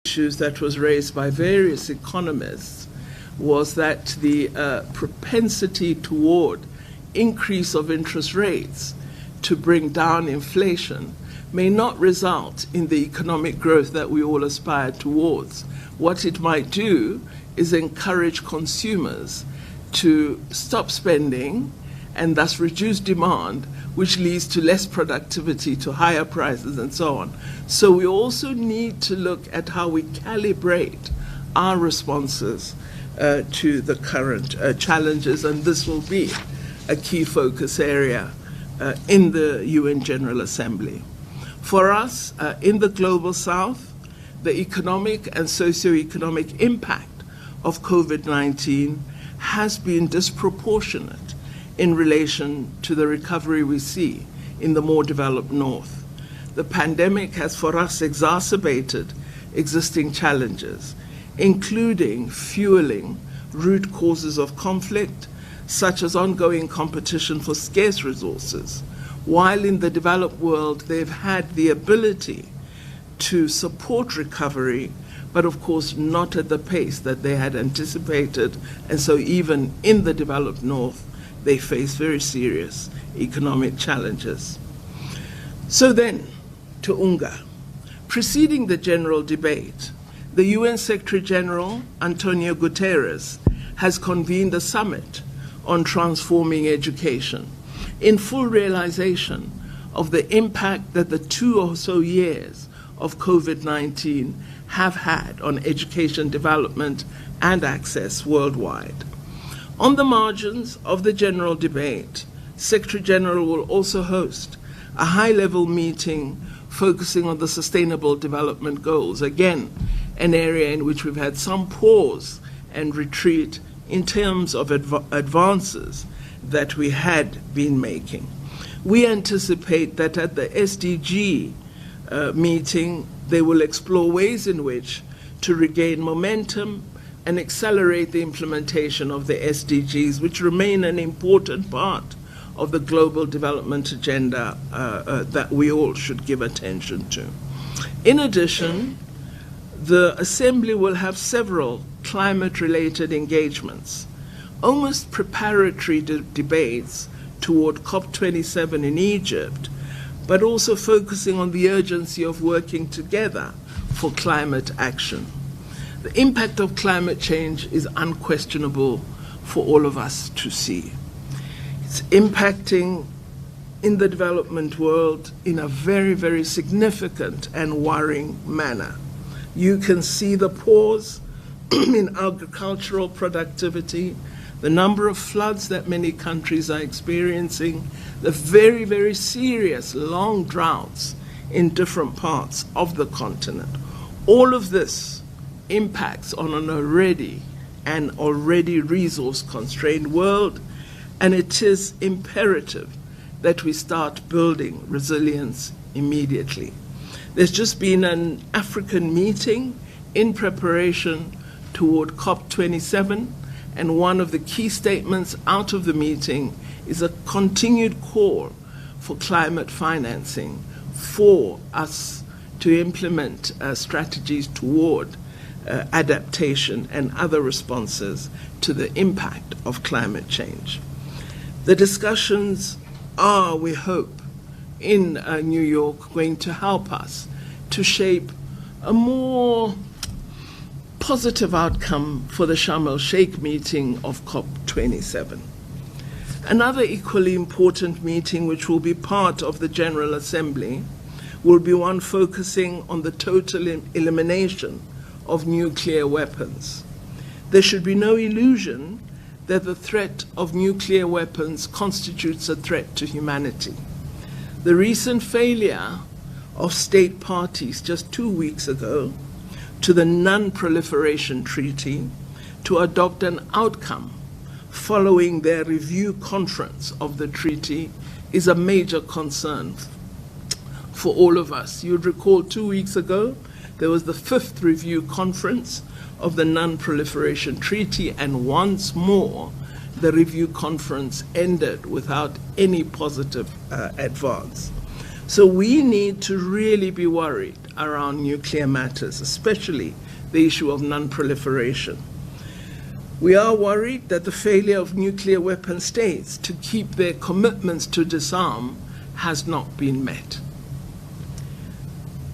issues that was raised by various economists was that the propensity toward increase of interest rates to bring down inflation may not result in the economic growth that we all aspire towards. What it might do is encourage consumers to stop spending and thus reduce demand, which leads to less productivity, to higher prices, and so on. So we also need to look at how we calibrate our responses to the current challenges, and this will be a key focus area in the UN General Assembly. For us, in the Global South, the economic and socioeconomic impact of COVID-19 has been disproportionate in relation to the recovery we see in the more developed North. The pandemic has, for us, exacerbated existing challenges, including fueling root causes of conflict, such as ongoing competition for scarce resources, while in the developed world they've had the ability to support recovery, but of course not at the pace that they had anticipated, and so even in the developed North, they face very serious economic challenges. So then, to UNGA. Preceding the general debate, the UN Secretary General, Antonio Guterres, has convened a summit on transforming education in full realization of the impact that the 2 or so years of COVID-19 have had on education development and access worldwide. On the margins of the general debate, Secretary General will also host a high-level meeting focusing on the Sustainable Development Goals, again, an area in which we've had some pause and retreat in terms of advances that we had been making. We anticipate that at the SDG meeting, they will explore ways in which to regain momentum and accelerate the implementation of the SDGs, which remain an important part of the global development agenda that we all should give attention to. In addition, the Assembly will have several climate-related engagements, almost preparatory debates toward COP27 in Egypt, but also focusing on the urgency of working together for climate action. The impact of climate change is unquestionable for all of us to see. It's impacting in the development world in a very, very significant and worrying manner. You can see the pause in agricultural productivity, the number of floods that many countries are experiencing, the very, very serious long droughts in different parts of the continent. All of this impacts on an already resource-constrained world, and it is imperative that we start building resilience immediately. There's just been an African meeting in preparation toward COP27, and one of the key statements out of the meeting is a continued call for climate financing for us to implement strategies toward adaptation and other responses to the impact of climate change. The discussions are, we hope, in New York going to help us to shape a more positive outcome for the Sharm el-Sheikh meeting of COP27. Another equally important meeting, which will be part of the General Assembly, will be one focusing on the total elimination of nuclear weapons. There should be no illusion that the threat of nuclear weapons constitutes a threat to humanity. The recent failure of state parties just 2 weeks ago to the Non-Proliferation Treaty to adopt an outcome following their review conference of the treaty is a major concern for all of us. You'd recall 2 weeks ago, there was the 5th review conference of the Non-Proliferation Treaty, and once more, the review conference ended without any positive advance. So we need to really be worried around nuclear matters, especially the issue of non-proliferation. We are worried that the failure of nuclear weapon states to keep their commitments to disarm has not been met.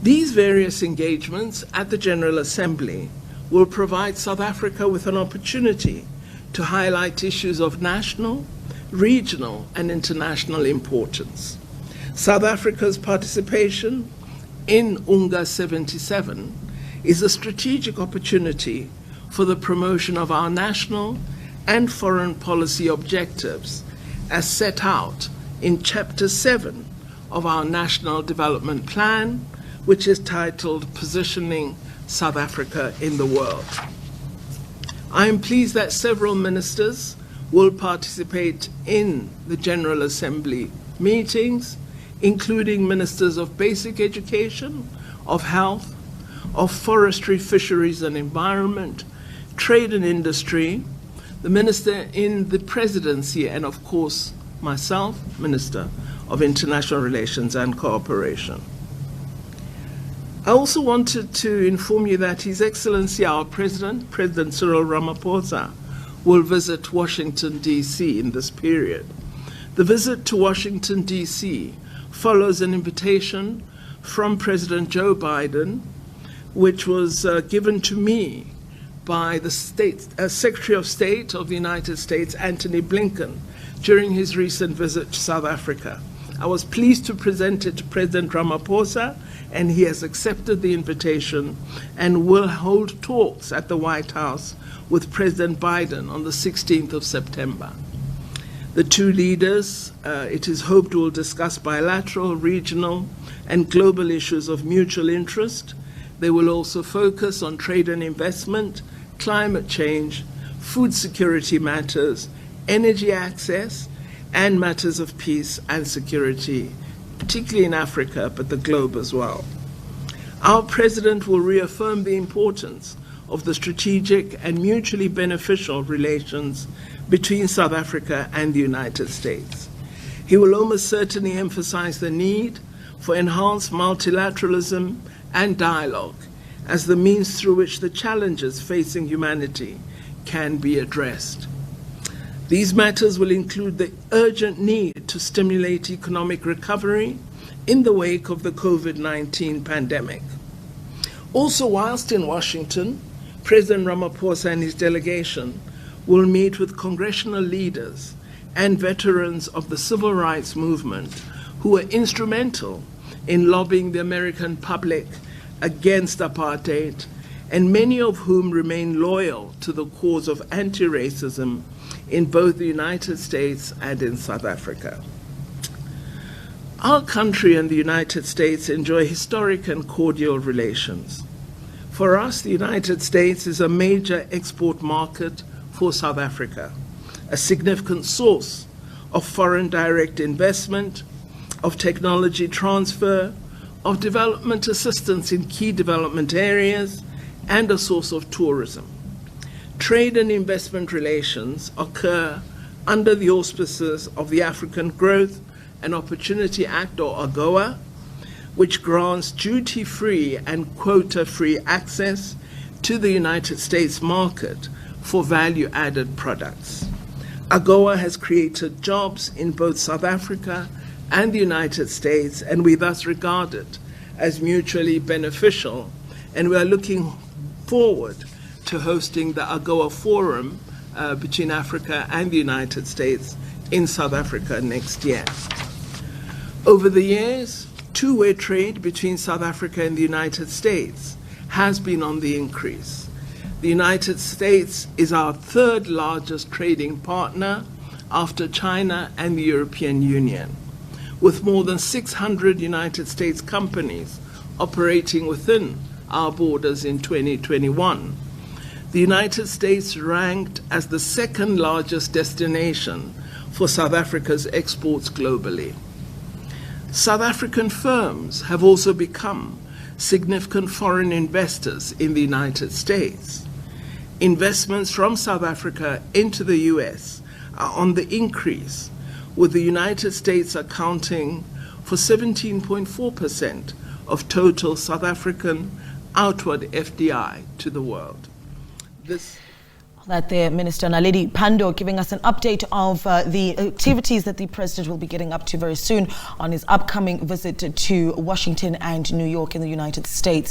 These various engagements at the General Assembly will provide South Africa with an opportunity to highlight issues of national, regional, and international importance. South Africa's participation in UNGA 77 is a strategic opportunity for the promotion of our national and foreign policy objectives as set out in Chapter 7 of our National Development Plan, which is titled Positioning South Africa in the World. I am pleased that several ministers will participate in the General Assembly meetings, including ministers of basic education, of health, of forestry, fisheries and environment, trade and industry, the minister in the presidency, and of course myself, Minister of International Relations and Cooperation. I also wanted to inform you that His Excellency, our President, President Cyril Ramaphosa, will visit Washington, D.C. in this period. The visit to Washington, D.C. follows an invitation from President Joe Biden, which was given to me by the Secretary of State of the United States, Antony Blinken, during his recent visit to South Africa. I was pleased to present it to President Ramaphosa, and he has accepted the invitation and will hold talks at the White House with President Biden on the 16th of September. The two leaders, it is hoped, will discuss bilateral, regional, and global issues of mutual interest. They will also focus on trade and investment, climate change, food security matters, energy access, and matters of peace and security, particularly in Africa, but the globe as well. Our President will reaffirm the importance of the strategic and mutually beneficial relations between South Africa and the United States. He will almost certainly emphasize the need for enhanced multilateralism and dialogue as the means through which the challenges facing humanity can be addressed. These matters will include the urgent need to stimulate economic recovery in the wake of the COVID-19 pandemic. Also, whilst in Washington, President Ramaphosa and his delegation will meet with congressional leaders and veterans of the civil rights movement who were instrumental in lobbying the American public against apartheid, and many of whom remain loyal to the cause of anti-racism in both the United States and in South Africa. Our country and the United States enjoy historic and cordial relations. For us, the United States is a major export market for South Africa, a significant source of foreign direct investment, of technology transfer, of development assistance in key development areas, and a source of tourism. Trade and investment relations occur under the auspices of the African Growth and Opportunity Act, or AGOA, which grants duty-free and quota-free access to the United States market for value-added products. AGOA has created jobs in both South Africa and the United States, and we thus regard it as mutually beneficial, and we are looking forward to hosting the AGOA Forum between Africa and the United States in South Africa next year. Over the years, two-way trade between South Africa and the United States has been on the increase. The United States is our third largest trading partner after China and the European Union, with more than 600 United States companies operating within our borders in 2021. The United States ranked as the second largest destination for South Africa's exports globally. South African firms have also become significant foreign investors in the United States. Investments from South Africa into the US are on the increase, with the United States accounting for 17.4% of total South African outward FDI to the world. That there, Minister Naledi Pandor giving us an update of the activities that the President will be getting up to very soon on his upcoming visit to Washington and New York in the United States.